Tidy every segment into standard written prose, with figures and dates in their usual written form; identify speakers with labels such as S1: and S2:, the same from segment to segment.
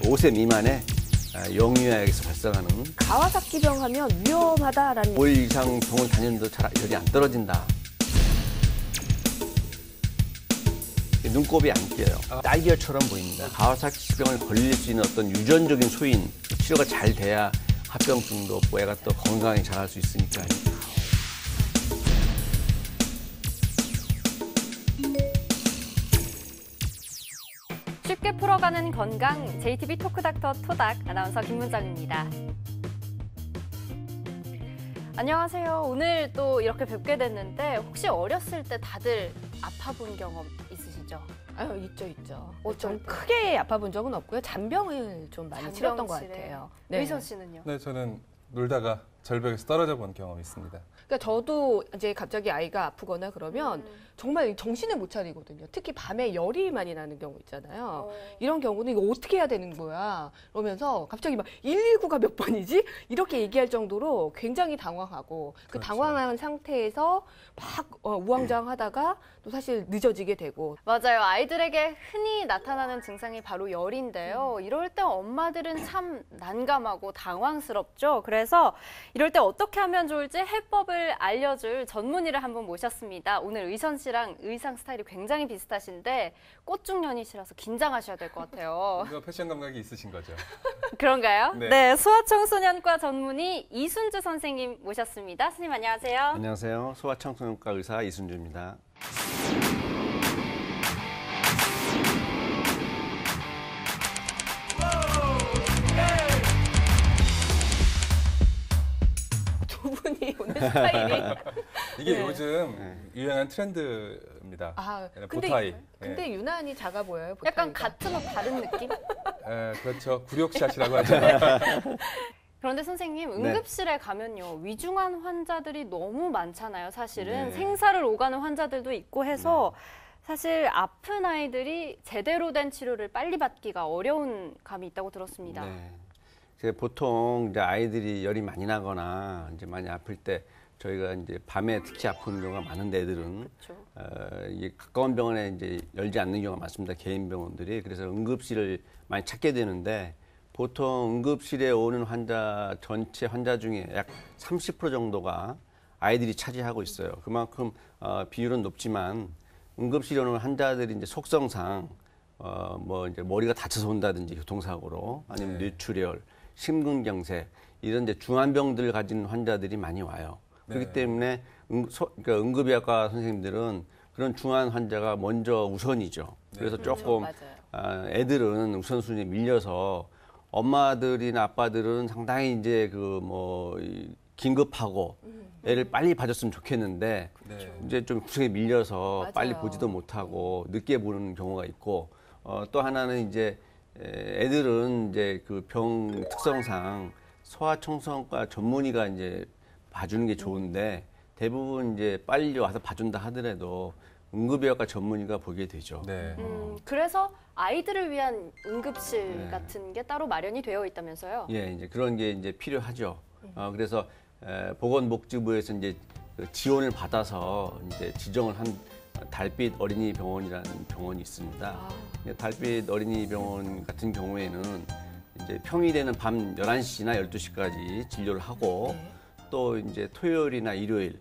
S1: 5세 미만의 영유아에게서 발생하는
S2: 가와사키병 하면 위험하다라는
S1: 5일 이상 병원 다녔는데도 잘 열이 안 떨어진다. 눈곱이 안 껴요. 딸기열처럼 보입니다. 가와사키병을 걸릴 수 있는 어떤 유전적인 소인, 치료가 잘 돼야 합병증도 없고 애가 또 건강하게 자랄 수 있으니까요.
S3: 쉽게 풀어가는 건강, JTB 토크닥터 토닥 아나운서 김문정입니다. 안녕하세요. 오늘 또 이렇게 뵙게 됐는데 혹시 어렸을 때 다들 아파본 경험 있으시죠?
S2: 아유, 있죠.
S3: 어쩔
S2: 좀
S3: 때?
S2: 크게 아파본 적은 없고요. 잔병을 좀 많이 치렀던 것
S3: 잔병치레.
S2: 같아요.
S3: 의선 씨는요?
S4: 네, 저는 놀다가 절벽에서 떨어져 본 경험이 있습니다.
S2: 그러니까 저도 이제 갑자기 아이가 아프거나 그러면 정말 정신을 못 차리거든요. 특히 밤에 열이 많이 나는 경우 있잖아요. 이런 경우는 이거 어떻게 해야 되는 거야? 그러면서 갑자기 막 119가 몇 번이지? 이렇게 얘기할 정도로 굉장히 당황하고 그
S4: 그렇죠.
S2: 당황한 상태에서 막 우왕좌왕하다가 또 사실 늦어지게 되고
S3: 맞아요. 아이들에게 흔히 나타나는 증상이 바로 열인데요. 이럴 때 엄마들은 참 난감하고 당황스럽죠. 그래서 이럴 때 어떻게 하면 좋을지 해법을 알려줄 전문의를 한 분 모셨습니다. 오늘 의선 씨랑 의상 스타일이 굉장히 비슷하신데 꽃중년이시라서 긴장하셔야 될 것 같아요.
S4: 이거 패션 감각이 있으신 거죠?
S3: 그런가요?
S4: 네.
S3: 네, 소아청소년과 전문의 이순주 선생님 모셨습니다. 선생님 안녕하세요.
S1: 안녕하세요. 소아청소년과 의사 이순주입니다.
S2: 두 분이 오늘 스타일이
S4: 이게
S2: 네.
S4: 요즘 유행한 트렌드입니다.
S2: 아,
S4: 네,
S2: 근데,
S4: 보타이.
S2: 근데 유난히 작아 보여요.
S3: 약간
S2: 보타이가.
S3: 같은 옷 다른 느낌?
S4: 그렇죠. 굴욕샷이라고 하죠.
S3: 그런데 선생님,
S1: 네.
S3: 응급실에 가면요. 위중한 환자들이 너무 많잖아요. 사실은
S1: 네.
S3: 생사를 오가는 환자들도 있고 해서 사실 아픈 아이들이 제대로 된 치료를 빨리 받기가 어려운 감이 있다고 들었습니다.
S1: 네. 보통 이제 아이들이 열이 많이 나거나 이제 많이 아플 때 저희가 이제 밤에 특히 아픈 경우가 많은데 애들은
S3: 그렇죠.
S1: 이게 가까운 병원에 이제 열지 않는 경우가 많습니다. 개인 병원들이. 그래서 응급실을 많이 찾게 되는데 보통 응급실에 오는 환자 전체 환자 중에 약 30% 정도가 아이들이 차지하고 있어요. 그만큼 비율은 높지만 응급실에 오는 환자들이 이제 속성상 뭐 이제 머리가 다쳐서 온다든지 교통사고로 아니면
S4: 네.
S1: 뇌출혈, 심근경색 이런 이제 중환병들을 가진 환자들이 많이 와요. 그렇기
S4: 네.
S1: 때문에 그러니까 응급의학과 선생님들은 그런 중환 환자가 먼저 우선이죠. 그래서
S4: 네,
S1: 조금
S2: 맞아요.
S1: 애들은 우선순위에 밀려서 엄마들이나 아빠들은 상당히 이제 긴급하고 애를 빨리 봐줬으면 좋겠는데
S4: 네.
S1: 이제 좀 구석에 밀려서
S2: 맞아요.
S1: 빨리 보지도 못하고 늦게 보는 경우가 있고 또 하나는 이제 애들은 이제 그 병 특성상 소아청소년과 전문의가 이제 봐주는 게 좋은데 대부분 이제 빨리 와서 봐준다 하더라도 응급의학과 전문의가 보게 되죠.
S4: 네.
S3: 그래서 아이들을 위한 응급실
S1: 네.
S3: 같은 게 따로 마련이 되어 있다면서요?
S1: 예, 이제 그런 게 이제 필요하죠. 그래서 보건복지부에서 이제 그 지원을 받아서 이제 지정을 한 달빛 어린이 병원이라는 병원이 있습니다. 달빛 어린이 병원 같은 경우에는 이제 평일에는 밤 11시나 12시까지 진료를 하고 또 이제 토요일이나 일요일,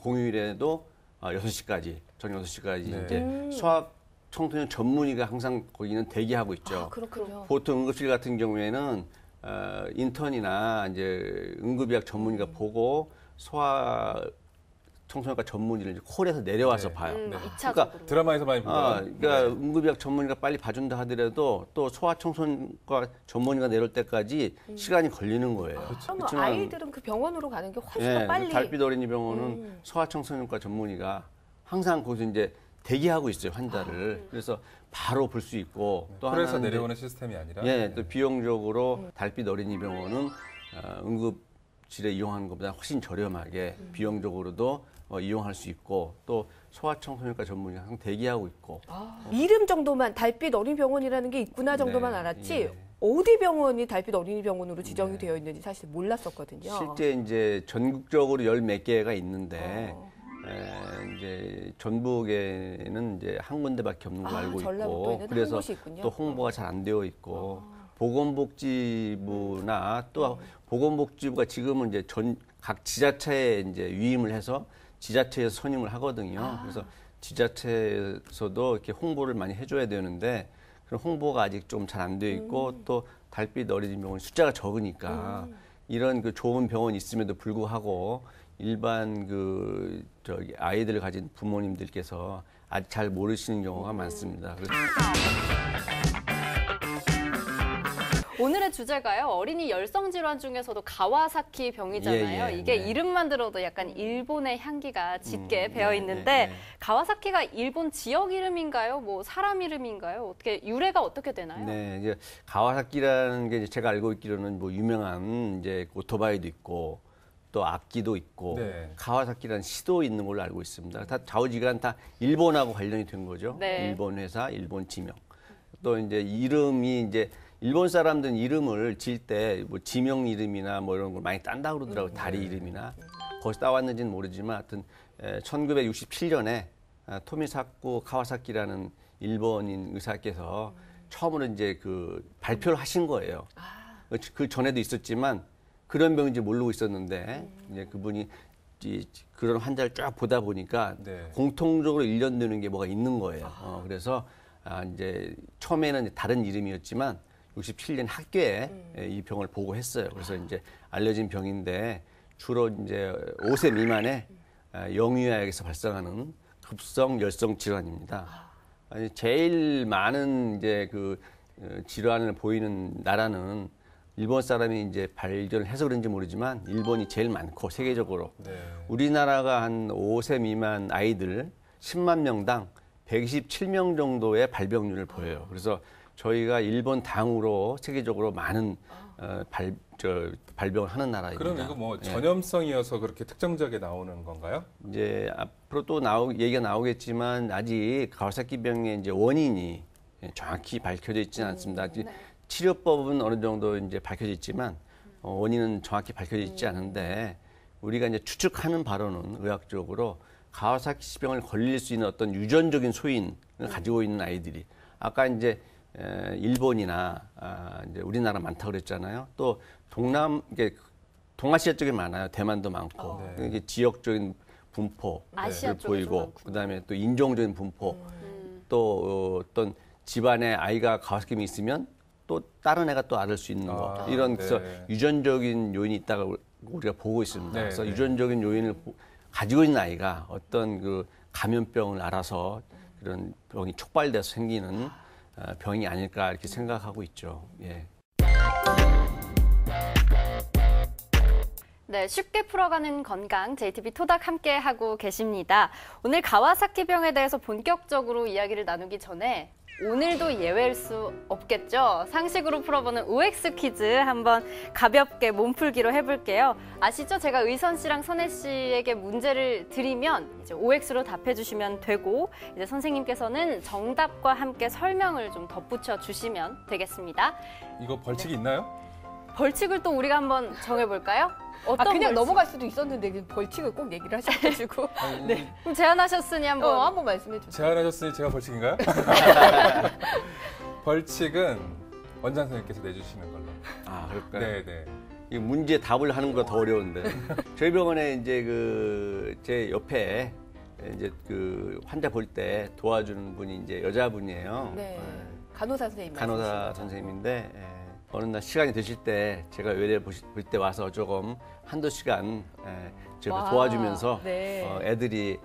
S1: 공휴일에도 6시까지, 저녁 6시까지
S4: 네.
S1: 이제 소아 청소년 전문의가 항상 거기는 대기하고 있죠.
S2: 아, 그렇군요.
S1: 보통 응급실 같은 경우에는 인턴이나 이제 응급의학 전문의가 보고 소아 청소년과 전문의를 이제 콜해서 내려와서
S4: 네.
S1: 봐요.
S4: 네.
S3: 2차적으로.
S4: 드라마에서 많이 보던.
S1: 그러니까 응급의학 전문의가 빨리 봐준다 하더라도 또 소아청소년과 전문의가 내려올 때까지 시간이 걸리는 거예요.
S2: 그러면
S1: 그렇지만
S2: 아이들은 그 병원으로 가는 게 훨씬
S1: 예,
S2: 더 빨리
S1: 달빛 어린이 병원은 소아청소년과 전문의가 항상 거기서 이제 대기하고 있어요 환자를. 그래서 바로 볼 수 있고 또
S4: 콜에서
S1: 하나는
S4: 내려오는 시스템이 아니라.
S1: 예, 또 비용적으로 달빛 어린이 병원은 응급실에 이용하는 것보다 훨씬 저렴하게 비용적으로도 이용할 수 있고 또 소아청소년과 전문의가 항상 대기하고 있고
S2: 이름 정도만 달빛 어린이병원이라는 게 있구나 정도만
S4: 네.
S2: 알았지
S1: 예.
S2: 어디 병원이 달빛 어린이병원으로 지정이 되어 있는지 사실 몰랐었거든요.
S1: 실제 이제 전국적으로 열 몇 개가 있는데 이제 전북에는 이제 한 군데밖에 없는 걸로
S2: 아,
S1: 알고
S2: 전라북도에는
S1: 있고
S2: 한
S1: 그래서
S2: 곳이 있군요.
S1: 또 홍보가 잘 안 되어 있고 보건복지부나 또 보건복지부가 지금은 이제 각 지자체에 이제 위임을 해서 지자체에서 선임을 하거든요. 그래서 지자체에서도 이렇게 홍보를 많이 해줘야 되는데 그런 홍보가 아직 좀 잘 안 돼 있고 또 달빛 어린이병원 숫자가 적으니까 이런 그 좋은 병원이 있음에도 불구하고 일반 그 저기 아이들을 가진 부모님들께서 아직 잘 모르시는 경우가 많습니다. 그래서
S3: 오늘의 주제가요. 어린이 열성 질환 중에서도 가와사키 병이잖아요.
S1: 예, 예,
S3: 이게
S1: 네.
S3: 이름만 들어도 약간 일본의 향기가 짙게 배어 있는데
S1: 네.
S3: 가와사키가 일본 지역 이름인가요? 뭐 사람 이름인가요? 어떻게 유래가 어떻게 되나요?
S1: 네, 이제 가와사키라는 게 이제 제가 알고 있기로는 뭐 유명한 이제 오토바이도 있고 또 악기도 있고
S4: 네.
S1: 가와사키라는 시도 있는 걸로 알고 있습니다. 다 좌우지간 다 일본하고 관련이 된 거죠.
S3: 네.
S1: 일본 회사, 일본 지명. 또 이제 이름이 이제 일본 사람들은 이름을 지을 때 뭐 지명 이름이나 뭐 이런 걸 많이 딴다 그러더라고요. 다리 이름이나. 거기서 따왔는지는 모르지만 하여튼 1967년에 토미사쿠 카와사키라는 일본인 의사께서 처음으로 이제 그 발표를 하신 거예요. 그 전에도 있었지만 그런 병인지 모르고 있었는데 이제 그분이 그런 환자를 쫙 보다 보니까
S4: 네.
S1: 공통적으로 일련되는 게 뭐가 있는 거예요. 그래서 이제 처음에는 다른 이름이었지만 67년 학교에 이 병을 보고했어요. 그래서 이제 알려진 병인데 주로 이제 5세 미만의 영유아에게서 발생하는 급성 열성 질환입니다. 아니, 제일 많은 이제 그 질환을 보이는 나라는 일본 사람이 이제 발견을 해서 그런지 모르지만 일본이 제일 많고 세계적으로
S4: 네.
S1: 우리나라가 한 5세 미만 아이들 10만 명당 127명 정도의 발병률을 보여요. 그래서 저희가 일본 당으로 세계적으로 많은 발병을 하는 나라입니다.
S4: 그럼 이거 뭐
S1: 예.
S4: 전염성이어서 그렇게 특정적에 나오는 건가요?
S1: 이제 앞으로 또 얘기가 나오겠지만 아직 가와사키병의 이제 원인이 정확히 밝혀져 있지는 않습니다. 아직 치료법은 어느 정도 이제 밝혀져 있지만 원인은 정확히 밝혀져 있지 않은데 우리가 이제 추측하는 바로는 의학적으로 가와사키병을 걸릴 수 있는 어떤 유전적인 소인을 가지고 있는 아이들이 아까 이제 일본이나 이제 우리나라 많다고 그랬잖아요. 또 이게 동아시아 쪽에 많아요. 대만도 많고
S4: 네.
S1: 이게 지역적인 분포를
S3: 아시아 쪽에 좀
S1: 보이고
S3: 많군요.
S1: 그다음에 또 인종적인 분포 또 어떤 집안에 아이가 가와사키병이 있으면 또 다른 애가 또 앓을 수 있는 거 이런 그래서
S4: 네.
S1: 유전적인 요인이 있다고 우리가 보고 있습니다.
S4: 네,
S1: 그래서
S4: 네.
S1: 유전적인 요인을 가지고 있는 아이가 어떤 그 감염병을 알아서 그런 병이 촉발돼서 생기는 병이 아닐까 이렇게 생각하고 있죠. 예.
S3: 네, 쉽게 풀어가는 건강 JTB 토닥 함께 하고 계십니다. 오늘 가와사키병에 대해서 본격적으로 이야기를 나누기 전에 오늘도 예외일 수 없겠죠. 상식으로 풀어보는 OX 퀴즈 한번 가볍게 몸풀기로 해볼게요. 아시죠? 제가 의선 씨랑 선혜 씨에게 문제를 드리면 이제 OX로 답해주시면 되고 이제 선생님께서는 정답과 함께 설명을 좀 덧붙여 주시면 되겠습니다.
S4: 이거 벌칙이 있나요?
S3: 벌칙을 또 우리가 한번 정해볼까요? 어떤
S2: 그냥
S3: 벌칙?
S2: 넘어갈 수도 있었는데 그 벌칙을 꼭 얘기를 하셔가지고
S4: 네.
S3: 그럼 제안하셨으니 한번.
S2: 한번 말씀해 주세요.
S4: 제안하셨으니 제가 벌칙인가요? 벌칙은 원장 선생님께서 내주시는 걸로.
S1: 그럴까요?
S4: 네, 네.
S1: 이 문제 답을 하는 것보다 더 어려운데 저희 병원에 이제 그 제 옆에 이제 그 환자 볼 때 도와주는 분이 이제 여자분이에요.
S2: 네. 간호사 선생님.
S1: 간호사
S2: 말씀이신 거죠?
S1: 선생님인데 어느 날 시간이 되실 때 제가 외래 볼 때 와서 조금 한두 시간 제가
S2: 와,
S1: 도와주면서
S2: 네.
S1: 애들이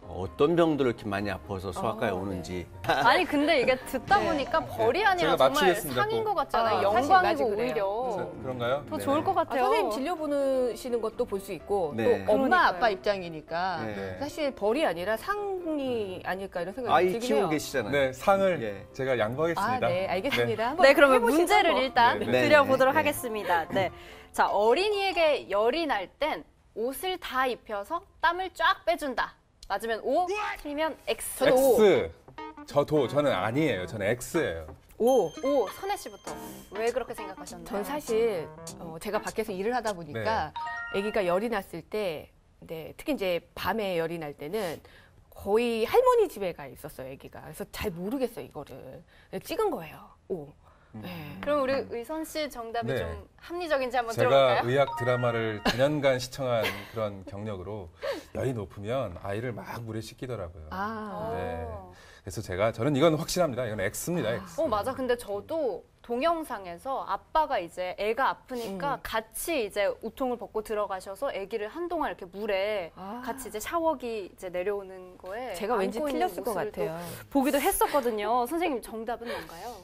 S1: 어떤 병들을 이렇게 많이 아파서 소아과에 오는지
S3: 아니 근데 이게 듣다 보니까 벌이 아니라
S4: 제가
S3: 정말
S4: 마치겠습니다,
S3: 상인
S4: 또.
S3: 것 같잖아요.
S2: 사실
S3: 영광이고
S2: 맞이 그래요.
S3: 오히려
S4: 그런가요?
S3: 더
S4: 네.
S3: 좋을 것 같아요.
S2: 선생님 진료 보시는 것도 볼 수 있고
S1: 네.
S2: 또 엄마
S3: 그러니까요.
S2: 아빠 입장이니까
S1: 네.
S2: 사실 벌이 아니라 상이 아닐까 이런 생각이
S1: 아이
S2: 들긴
S1: 키우고
S2: 해요.
S1: 계시잖아요.
S4: 네, 상을
S1: 예.
S4: 제가 양보하겠습니다.
S2: 네, 알겠습니다. 한번
S3: 네, 그러면
S2: 해보시죠,
S3: 문제를
S2: 뭐.
S3: 일단
S4: 네,
S1: 네.
S3: 드려보도록
S1: 네.
S3: 하겠습니다. 네. 자, 어린이에게 열이 날 땐 옷을 다 입혀서 땀을 쫙 빼준다. 맞으면 O, 틀리면 X.
S2: 저는 O.
S4: X. 저는 아니에요. 저는 X예요.
S2: 오.
S3: O, 선혜 씨부터. 왜 그렇게 생각하셨나요?
S2: 전 사실 제가 밖에서 일을 하다 보니까 아기가 열이 났을 때, 네, 특히 이제 밤에 열이 날 때는 거의 할머니 집에 가 있었어요, 아기가. 그래서 잘 모르겠어요, 이거를. 찍은 거예요. 오. 네.
S3: 그럼 우리 의선 씨 정답이
S4: 네.
S3: 좀 합리적인지 한번
S4: 제가
S3: 들어볼까요?
S4: 의학 드라마를 9년간 시청한 그런 경력으로 열이 높으면 아이를 막 물에 씻기더라고요.
S2: 아.
S4: 네. 그래서 저는 이건 확실합니다. 이건 X입니다. X.
S3: 맞아. 근데 저도 동영상에서 아빠가 이제 애가 아프니까 같이 이제 우통을 벗고 들어가셔서 아기를 한동안 이렇게 물에 같이 이제 샤워기 이제 내려오는 거에
S2: 제가 왠지
S3: 안고 있는
S2: 틀렸을 것
S3: 모습을 또
S2: 같아요.
S3: 보기도 했었거든요. 선생님 정답은 뭔가요?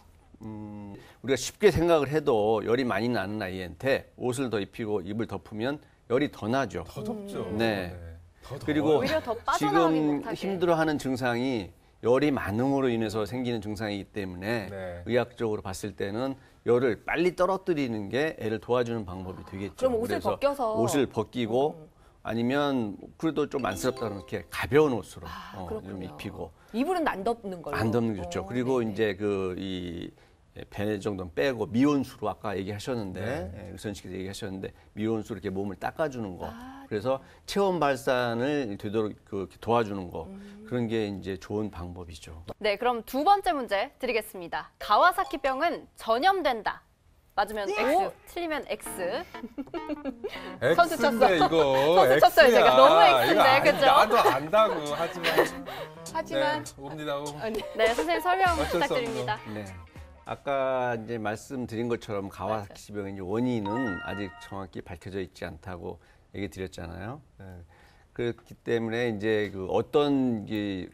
S1: 우리가 쉽게 생각을 해도 열이 많이 나는 아이한테 옷을 더 입히고 입을 덮으면 열이 더 나죠.
S4: 더 덥죠.
S1: 네.
S4: 더 더워요.
S1: 그리고
S3: 오히려 더 빠져나가기
S1: 지금
S3: 못하게.
S1: 힘들어하는 증상이 열이 많음으로 인해서 생기는 증상이기 때문에
S4: 네.
S1: 의학적으로 봤을 때는 열을 빨리 떨어뜨리는 게 애를 도와주는 방법이 되겠죠.
S2: 그럼 옷을
S1: 그래서
S2: 벗겨서.
S1: 옷을 벗기고 아니면 그래도 좀 안쓰럽다면 이렇게 가벼운 옷으로 좀
S2: 그렇군요.
S1: 입히고
S2: 이불은 안 덮는 걸로.
S1: 안 덮는 게 좋죠. 그리고
S2: 네네.
S1: 이제 이 배 정도는 빼고 미온수로 아까 얘기하셨는데
S4: 네.
S1: 의선 씨께서 얘기하셨는데 미온수로 이렇게 몸을 닦아주는 거. 그래서 체온 발산을 되도록 이렇게 도와주는 거. 그런 게 이제 좋은 방법이죠.
S3: 네, 그럼 두 번째 문제 드리겠습니다. 가와사키병은 전염된다. 맞으면 X, 틀리면 X.
S2: 선수
S4: X인데
S2: 쳤어.
S4: 이거
S2: 선수 쳤어요,
S4: X야.
S2: 제가.
S3: 너무 X인데,
S4: 이거 아니,
S3: 그죠?
S4: 나도 안다고 하지만.
S2: 하지만
S4: 네, 옵니다.
S3: 네, 선생님 설명
S4: 어쩔 수
S3: 부탁드립니다.
S1: 네. 아까 이제 말씀드린 것처럼 가와사키병의 이제 원인은 아직 정확히 밝혀져 있지 않다고 얘기 드렸잖아요. 네. 그렇기 때문에 이제 어떤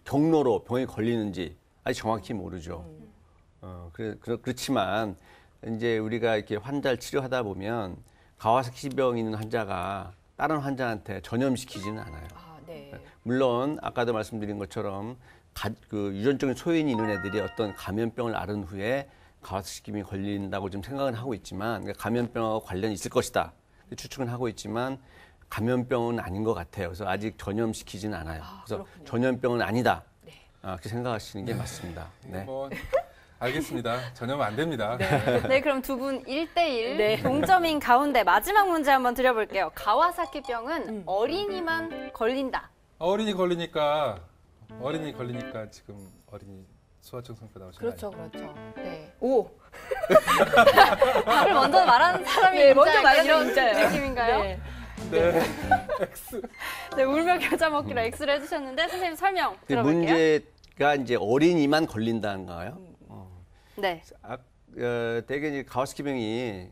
S1: 경로로 병에 걸리는지 아직 정확히 모르죠. 그렇지만 이제 우리가 이렇게 환자를 치료하다 보면 가와사키병 있는 환자가 다른 환자한테 전염시키지는 않아요.
S2: 네.
S1: 물론 아까도 말씀드린 것처럼 유전적인 소인이 있는 애들이 어떤 감염병을 앓은 후에 가와사키병이 걸린다고 좀 생각은 하고 있지만 감염병하고 관련이 있을 것이다 추측은 하고 있지만 감염병은 아닌 것 같아요. 그래서 아직 전염시키지는 않아요. 그래서
S2: 그렇군요.
S1: 전염병은 아니다. 그렇게 생각하시는 게 맞습니다. 네.
S4: 뭐 알겠습니다. 전염 안 됩니다.
S3: 네, 그럼 두 분 1대1
S2: 네.
S3: 동점인 가운데 마지막 문제 한번 드려볼게요. 가와사키병은 어린이만 걸린다.
S4: 어린이 걸리니까 지금 어린이 소아청 성과 나오신
S2: 그렇죠,
S4: 거 아니에요?
S2: 그렇죠. 네. 오.
S3: 답을 먼저 말하는 사람이
S2: 네, 먼저
S3: 인자할까?
S2: 말하는
S3: 이런
S2: 인자예요.
S3: 느낌인가요?
S2: 네.
S4: 네. X.
S3: 네, 울며 겨자 먹기로 X를 해주셨는데 선생님 설명
S1: 그
S3: 들어볼게요.
S1: 문제가 이제 어린이만 걸린다는가요?
S3: 네.
S1: 대개 이제 가와사키병이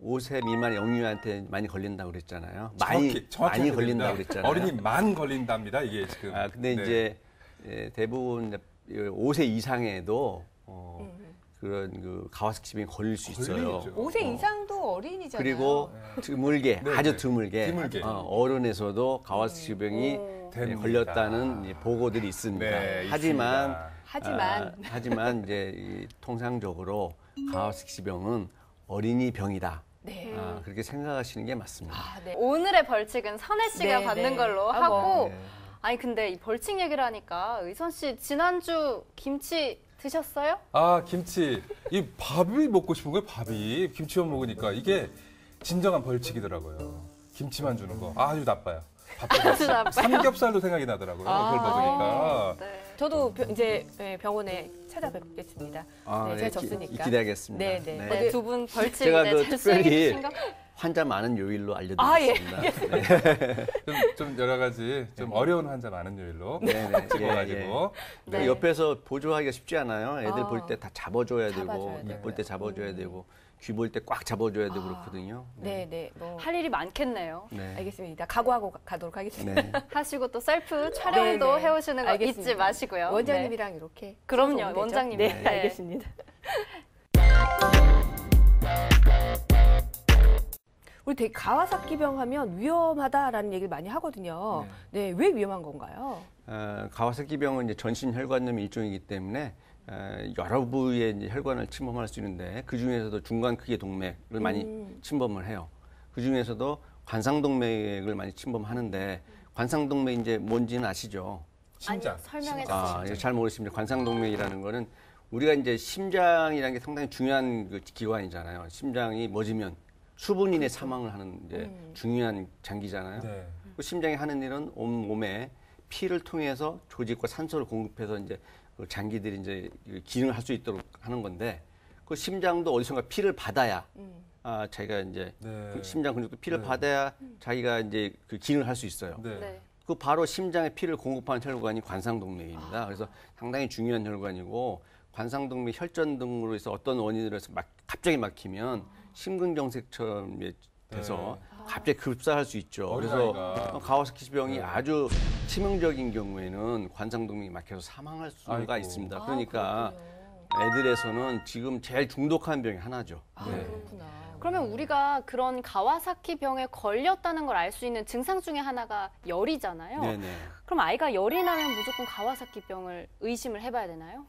S1: 5세 미만 영유아한테 많이 걸린다고 그랬잖아요.
S4: 정확히
S1: 많이
S4: 해야
S1: 걸린다고
S4: 됩니다.
S1: 그랬잖아요.
S4: 어린이만 걸린답니다. 이게 지금.
S1: 근데
S4: 네.
S1: 이제 대부분 5세 이상에도 그런 가와사키병이 걸릴 수 있어요.
S4: 걸리죠.
S2: 5세 이상도 어린이잖아요.
S1: 그리고 드물게,
S4: 네,
S1: 아주
S4: 네.
S1: 드물게,
S4: 드물게.
S1: 어른에서도 가와사키병이
S4: 됩니다.
S1: 걸렸다는 보고들이 있습니다.
S4: 네,
S1: 하지만
S4: 있습니다.
S1: 하지만 이제 통상적으로 가와사키병은 어린이 병이다.
S2: 네.
S1: 그렇게 생각하시는 게 맞습니다.
S2: 네.
S3: 오늘의 벌칙은 선혜 씨가
S2: 네,
S3: 받는
S2: 네.
S3: 걸로
S2: 아, 뭐.
S3: 하고
S1: 네.
S3: 아니 근데 이 벌칙 얘기를 하니까 의선 씨 지난주 김치 드셨어요?
S4: 김치. 이 밥이 먹고 싶은 거예요, 밥이. 김치만 먹으니까 이게 진정한 벌칙이더라고요. 김치만 주는 거. 아주 나빠요.
S3: 아주 나빠요.
S4: 삼겹살도 생각이 나더라고요. 그걸 먹으니까.
S3: 네.
S2: 저도 이제 병원에 찾아뵙겠습니다. 네, 제가 졌으니까.
S1: 기대하겠습니다.
S2: 네, 네.
S3: 네, 두 분 벌칙
S1: 제가
S3: 이제 잘
S1: 특별히
S3: 수행해주신가?
S1: 환자 많은 요일로
S2: 예.
S1: 알려드리겠습니다.
S4: 좀 여러 가지 좀 어려운 환자 많은 요일로
S1: 네네.
S4: 찍어가지고.
S3: 네.
S1: 옆에서 보조하기가 쉽지 않아요. 애들
S2: 아.
S1: 볼 때 다 잡아줘야 되고,
S2: 잡아줘야
S1: 입
S2: 돼요.
S1: 볼 때 잡아줘야 되고, 귀 볼 때 꽉 잡아줘야 되고 그렇거든요.
S2: 네, 네.
S3: 할 일이 많겠네요.
S1: 네.
S2: 알겠습니다. 각오하고 가도록 하겠습니다.
S1: 네.
S3: 하시고 또 셀프 촬영도
S2: 네, 네.
S3: 해오시는 거
S2: 알겠습니다.
S3: 잊지 마시고요.
S2: 원장님이랑 이렇게.
S3: 네. 그럼요,
S2: 써서 오면 되죠?
S3: 원장님.
S2: 네,
S3: 네.
S2: 알겠습니다. 우리 되게 가와사키병 하면 위험하다라는 얘기를 많이 하거든요. 네, 왜 위험한 건가요?
S1: 가와사키병은 이제 전신 혈관염 일종이기 때문에 여러 부위의 이제 혈관을 침범할 수 있는데 그 중에서도 중간 크기의 동맥을 많이 침범을 해요. 그 중에서도 관상동맥을 많이 침범하는데 관상동맥 이제 뭔지는 아시죠?
S4: 심장.
S3: 아니요, 설명해
S1: 아, 예, 잘 모르십니다. 관상동맥이라는 거는 우리가 이제 심장이라는 게 상당히 중요한 그 기관이잖아요. 심장이 멎으면 수분인의 사망을 하는 이제 중요한 장기잖아요.
S4: 네.
S1: 그 심장이 하는 일은 온 몸에 피를 통해서 조직과 산소를 공급해서 이제 그 장기들이 이제 기능을 할 수 있도록 하는 건데 그 심장도 어디선가 피를 받아야 자기가 이제
S4: 네.
S1: 그 심장 근육도 피를
S4: 네.
S1: 받아야 자기가 이제 그 기능을 할 수 있어요.
S4: 네.
S3: 네.
S1: 그 바로 심장에 피를 공급하는 혈관이 관상동맥입니다. 그래서 상당히 중요한 혈관이고 관상동맥 혈전 등으로 해서 어떤 원인으로 해서 갑자기 막히면 심근경색처럼 돼서 갑자기 급사할 수 있죠. 그래서
S4: 어린아이가.
S1: 가와사키병이
S4: 네.
S1: 아주 치명적인 경우에는 관상동맥이 막혀서 사망할 수가
S4: 아이고.
S1: 있습니다. 그러니까
S2: 그렇군요.
S1: 애들에서는 지금 제일 중독한 병이 하나죠.
S4: 네.
S2: 그렇구나.
S3: 그러면 우리가 그런 가와사키 병에 걸렸다는 걸 알 수 있는 증상 중에 하나가 열이잖아요.
S1: 네네.
S3: 그럼 아이가 열이 나면 무조건 가와사키 병을 의심을 해봐야 되나요?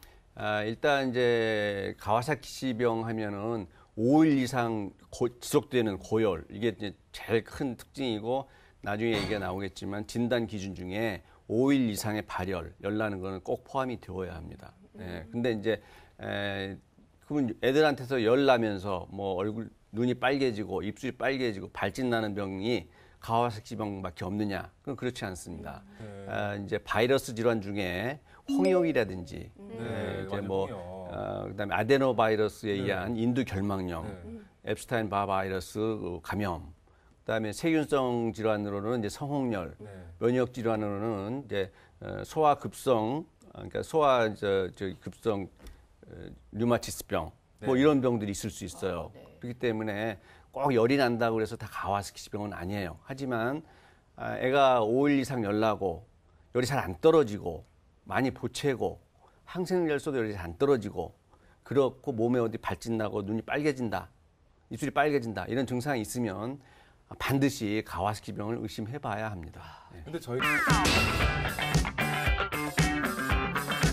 S1: 일단 이제 가와사키병 하면은 5일 이상 지속되는 고열 이게 이제 제일 큰 특징이고 나중에 얘기가 나오겠지만 진단 기준 중에 5일 이상의 발열, 열 나는 거는 꼭 포함이 되어야 합니다. 근데 이제 그러면 애들한테서 열 나면서 뭐 얼굴 눈이 빨개지고 입술이 빨개지고 발진 나는 병이 가와사키병밖에 없느냐? 그건 그렇지 않습니다. 이제 바이러스 질환 중에 홍역이라든지 이제
S4: 완전
S1: 뭐
S4: 홍역.
S1: 그다음에 아데노바이러스에 의한 인두 결막염,
S4: 네.
S1: 앱스타인 바 바이러스 감염, 그다음에 세균성 질환으로는 이제 성홍열,
S4: 네.
S1: 면역 질환으로는 이제 소아 급성, 그러니까 소아 저 급성 류마티스병, 뭐
S4: 네.
S1: 이런 병들이 있을 수 있어요. 그렇기 때문에 꼭 열이 난다고 해서 다 가와사키병은 아니에요. 하지만 애가 5일 이상 열 나고 열이 잘 안 떨어지고 많이 보채고 항생열소도 열이 잘 안 떨어지고 그렇고 몸에 어디 발진 나고 눈이 빨개진다, 입술이 빨개진다 이런 증상이 있으면 반드시 가와사키병을 의심해봐야 합니다. 네.
S4: 근데 저희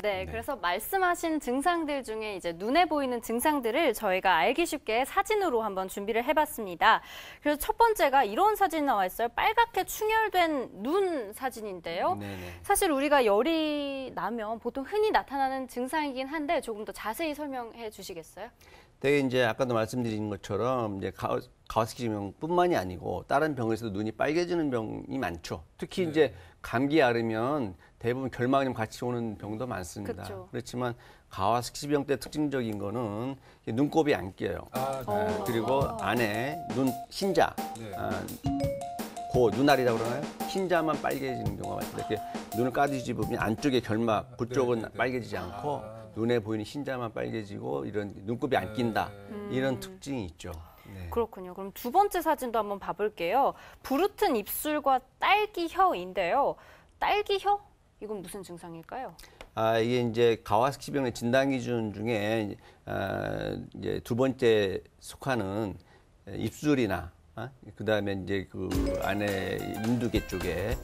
S3: 네, 그래서 말씀하신 증상들 중에 이제 눈에 보이는 증상들을 저희가 알기 쉽게 사진으로 한번 준비를 해봤습니다. 그래서 첫 번째가 이런 사진 나와 있어요. 빨갛게 충혈된 눈 사진인데요.
S1: 네네.
S3: 사실 우리가 열이 나면 보통 흔히 나타나는 증상이긴 한데 조금 더 자세히 설명해 주시겠어요?
S1: 되게 이제 아까도 말씀드린 것처럼 이제 가와사키병뿐만이 아니고 다른 병에서도 눈이 빨개지는 병이 많죠. 특히 이제 감기 앓으면 대부분 결막염 같이 오는 병도 많습니다.
S3: 그쵸.
S1: 그렇지만 가와사키병 때 특징적인 거는 눈곱이 안 껴요. 그리고 안에 눈 흰자,
S4: 네.
S1: 눈알이라고 그러나요? 흰자만 빨개지는 경우가 많습니다. 이렇게 눈을 까뒤집으면 안쪽에 결막 그쪽은
S4: 네, 네.
S1: 빨개지지 않고 눈에 보이는 흰자만 빨개지고 이런 눈곱이 안 낀다 이런 특징이 있죠. 네.
S3: 그렇군요. 그럼 두 번째 사진도 한번 봐볼게요. 부르튼 입술과 딸기 혀인데요. 딸기 혀? 이건 무슨 증상일까요?
S1: 이게 이제 가와사키병의 진단 기준 중에 이제 두 번째 속하는 입술이나 그다음에 이제 그 안에 인두개 쪽에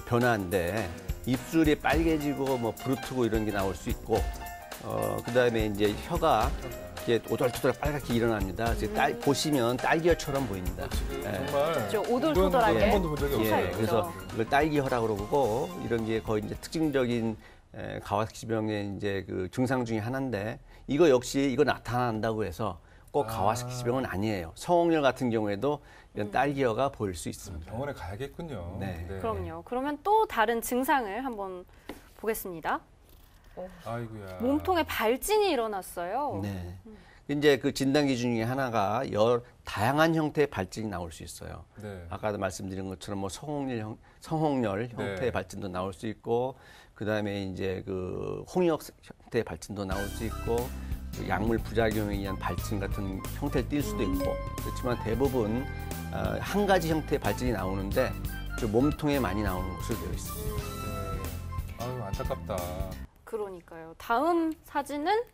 S1: 변화인데 입술이 빨개지고 뭐 부르트고 이런 게 나올 수 있고 그다음에 이제 혀가 이게 오돌토돌 빨갛게 일어납니다. 그래서 보시면 딸기혀처럼 보입니다.
S4: 정말
S3: 그렇죠. 오돌토돌하게.
S4: 한 번도 본 적이 없어요.
S1: 예, 그래서 이걸 딸기혀라고 그러고 이런 게 거의 이제 특징적인 가와사키병의 이제 그 증상 중에 하나인데 이거 역시 이거 나타난다고 해서 꼭 가와사키병은 아니에요. 성홍열 같은 경우에도 이런 딸기혀가 보일 수 있습니다.
S4: 병원에 가야겠군요.
S1: 네.
S3: 그럼요. 그러면 또 다른 증상을 한번 보겠습니다.
S4: 아이고야.
S3: 몸통에 발진이 일어났어요.
S1: 네. 이제 그 진단 기준 중에 하나가 다양한 형태의 발진이 나올 수 있어요.
S4: 네.
S1: 아까도 말씀드린 것처럼 뭐 성홍열 형태의
S4: 네.
S1: 발진도 나올 수 있고, 그 다음에 이제 그 홍역 형태의 발진도 나올 수 있고, 그 약물 부작용에 의한 발진 같은 형태를 띌 수도 있고, 그렇지만 대부분 한 가지 형태의 발진이 나오는데 좀 몸통에 많이 나오는 것으로 되어 있습니다.
S4: 네. 아유, 안타깝다.
S3: 그러니까요. 다음 사진은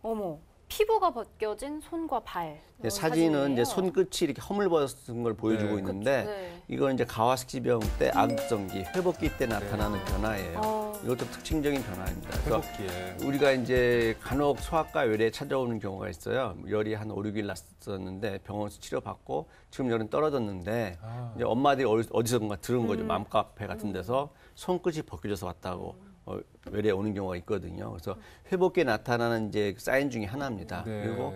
S3: 어머 피부가 벗겨진 손과 발.
S1: 네, 사진은 이제 손끝이 이렇게 허물벗은 걸 보여주고
S4: 네.
S1: 있는데
S3: 네.
S1: 이건 이제 가와사키병 때 악성기, 회복기 때 나타나는 변화예요.
S3: 어.
S1: 이것도 특징적인 변화입니다. 그래서
S4: 회복기에.
S1: 우리가 이제 간혹 소아과 외래에 찾아오는 경우가 있어요. 열이 한 5, 6일 났었는데 병원에서 치료받고 지금 열은 떨어졌는데 이제 엄마들이 어디선가 들은 거죠. 맘카페 같은 데서 손끝이 벗겨져서 왔다고 외래에 오는 경우가 있거든요. 그래서 회복기에 나타나는 이제 사인 중에 하나입니다.
S4: 네.
S1: 그리고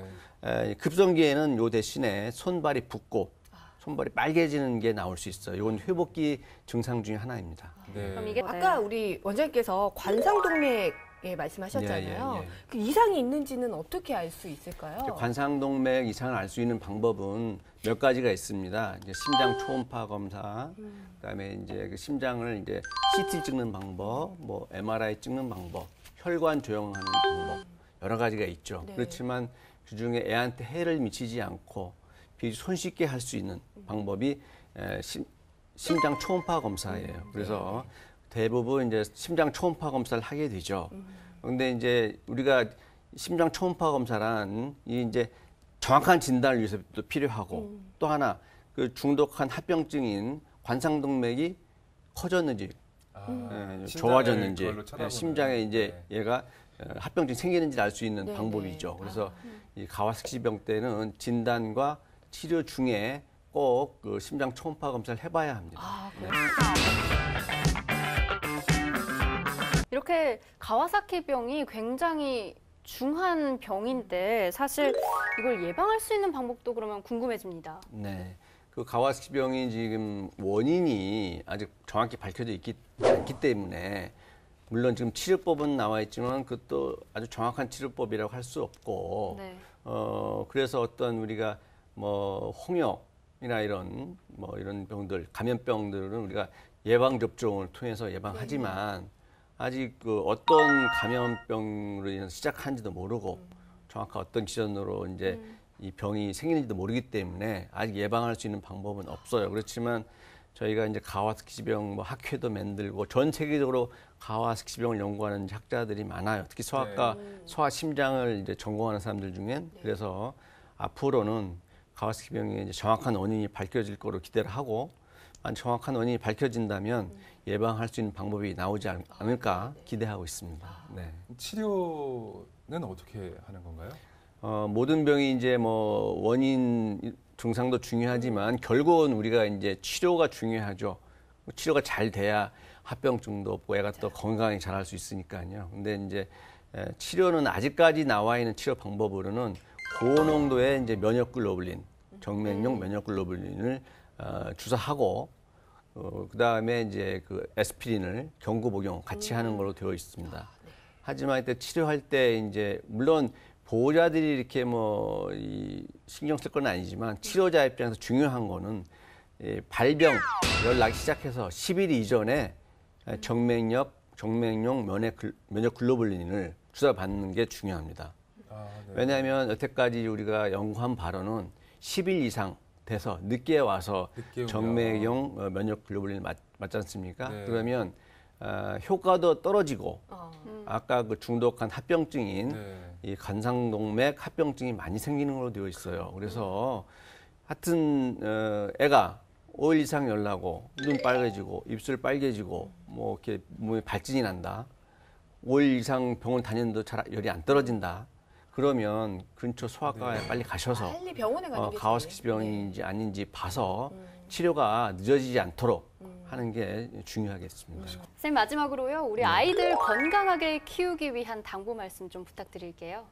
S1: 급성기에는 요 대신에 손발이 붓고 손발이 빨개지는 게 나올 수 있어요. 이건 회복기 증상 중에 하나입니다.
S4: 네.
S3: 그럼 이게
S2: 아까 우리 원장님께서 관상동맥 말씀하셨잖아요.
S1: 예, 예, 예.
S2: 그 이상이 있는지는 어떻게 알 수 있을까요?
S1: 관상동맥 이상을 알 수 있는 방법은 몇 가지가 있습니다. 이제 심장 초음파 검사, 그다음에 이제 그 심장을 이제 CT 찍는 방법, 뭐 MRI 찍는 방법, 혈관 조형하는 방법 여러 가지가 있죠.
S2: 네.
S1: 그렇지만 그 중에 애한테 해를 미치지 않고 손쉽게 할 수 있는 방법이 심장 초음파 검사예요. 그래서 대부분 이제 심장 초음파 검사를 하게 되죠. 그런데 이제 우리가 심장 초음파 검사란 이 이제 정확한 진단을 위해서 또 필요하고 또 하나 그 중독한 합병증인 관상동맥이 커졌는지 좋아졌는지 심장에 이제 얘가 합병증이 생기는지 알 수 있는
S2: 네,
S1: 방법이죠.
S2: 네.
S1: 그래서 이 가와사키병 때는 진단과 치료 중에 꼭 그 심장 초음파 검사를 해봐야 합니다. 네.
S3: 이렇게 가와사키병이 굉장히 중한 병인데 사실 이걸 예방할 수 있는 방법도 그러면 궁금해집니다.
S1: 네. 그 가와사키병이 지금 원인이 아직 정확히 밝혀져 있지 않기 때문에 물론 지금 치료법은 나와 있지만 그것도 아주 정확한 치료법이라고 할 수 없고
S3: 네.
S1: 그래서 어떤 우리가 뭐 홍역이나 이런 병들 감염병들은 우리가 예방 접종을 통해서 예방하지만 아직 그 어떤 감염병으로 인해서 시작한지도 모르고 정확한 어떤 기전으로 이제 이 병이 생기는지도 모르기 때문에 아직 예방할 수 있는 방법은 없어요. 그렇지만 저희가 이제 가와사키병 뭐 학회도 만들고 전 세계적으로 가와사키병을 연구하는 학자들이 많아요. 특히 소아과, 소아심장을 이제 전공하는 사람들 중엔 그래서 앞으로는 가와사키병의 이제 정확한 원인이 밝혀질 거로 기대를 하고 정확한 원인이 밝혀진다면 예방할 수 있는 방법이 나오지 않을까 기대하고 있습니다. 네.
S4: 치료는 어떻게 하는 건가요?
S1: 모든 병이 이제 뭐 원인 증상도 중요하지만 결국은 우리가 이제 치료가 중요하죠. 치료가 잘 돼야 합병증도 없고 애가 또 건강히 자랄 수 있으니까요. 근데 이제 치료는 아직까지 나와 있는 치료 방법으로는 고농도의 이제 면역글로불린, 정맥용 면역글로불린을 주사하고 그다음에 이제 그 에스피린을 경구 복용 같이 하는 걸로 되어 있습니다. 하지만 이때 치료할 때 이제 물론 보호자들이 이렇게 뭐 이 신경 쓸 건 아니지만 치료자 입장에서 중요한 거는 발병 연락이 시작해서 10일 이전에 정맥용 면역 글로불린을 주사 받는 게 중요합니다.
S4: 네.
S1: 왜냐하면 여태까지 우리가 연구한 바로는 10일 이상 돼서 늦게 와서 정맥용 면역 글로불린을 맞지 않습니까?
S4: 네.
S1: 그러면 효과도 떨어지고 아까 그 중독한 합병증인 이 관상동맥 합병증이 많이 생기는 걸로 되어 있어요. 그래서 하여튼 애가 5일 이상 열 나고 눈 빨개지고 입술 빨개지고 뭐 이렇게 몸에 발진이 난다. 5일 이상 병원 다녔는데도 잘 열이 안 떨어진다. 그러면 근처 소아과에 빨리 가셔서
S2: 빨리 병원에 가는 게
S1: 가와사키병인지 아닌지 봐서 치료가 늦어지지 않도록 하는 게 중요하겠습니다.
S3: 선생님 마지막으로요. 우리 아이들 건강하게 키우기 위한 당부 말씀 좀 부탁드릴게요.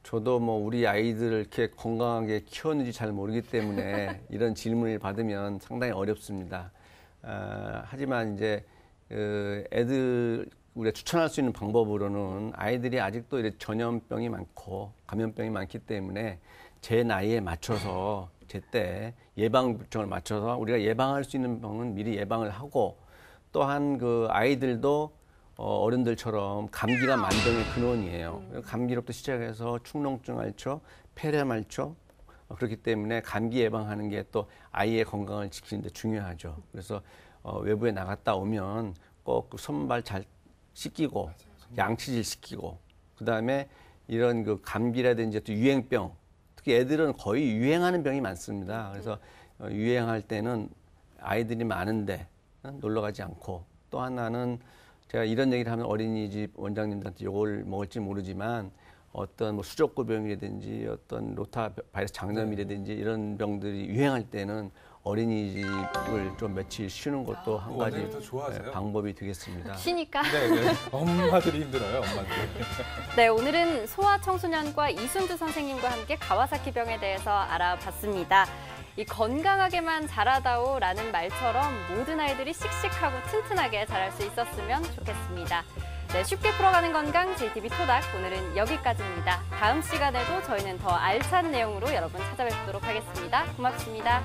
S1: 저도 뭐 우리 아이들을 이렇게 건강하게 키웠는지 잘 모르기 때문에 이런 질문을 받으면 상당히 어렵습니다. 하지만 이제 애들 우리가 추천할 수 있는 방법으로는 아이들이 아직도 이렇게 전염병이 많고 감염병이 많기 때문에 제 나이에 맞춰서 제때 예방접종을 맞춰서 우리가 예방할 수 있는 병은 미리 예방을 하고 또한 그 아이들도 어른들처럼 감기가 만병의 근원이에요. 감기로부터 시작해서 축농증 앓죠, 폐렴 앓죠. 그렇기 때문에 감기 예방하는 게 또 아이의 건강을 지키는 데 중요하죠. 그래서 외부에 나갔다 오면 꼭 손발 잘 씻기고 양치질 시키고 그다음에 이런 그 감기라든지 또 유행병 특히 애들은 거의 유행하는 병이 많습니다. 그래서 유행할 때는 아이들이 많은데 놀러 가지 않고 또 하나는 제가 이런 얘기를 하면 어린이집 원장님들한테 욕을 먹을지 모르지만 어떤 뭐 수족구병이라든지 어떤 로타 바이러스 장염이라든지 이런 병들이 유행할 때는 어린이집을 좀 며칠 쉬는 것도 한 가지 방법이 되겠습니다.
S3: 쉬니까.
S4: 네. 엄마들이 힘들어요, 엄마들.
S3: 네, 오늘은 소아청소년과 이순주 선생님과 함께 가와사키병에 대해서 알아봤습니다. 이 건강하게만 자라다오라는 말처럼 모든 아이들이 씩씩하고 튼튼하게 자랄 수 있었으면 좋겠습니다. 네, 쉽게 풀어가는 건강 JTB 토닥 오늘은 여기까지입니다. 다음 시간에도 저희는 더 알찬 내용으로 여러분 찾아뵙도록 하겠습니다. 고맙습니다.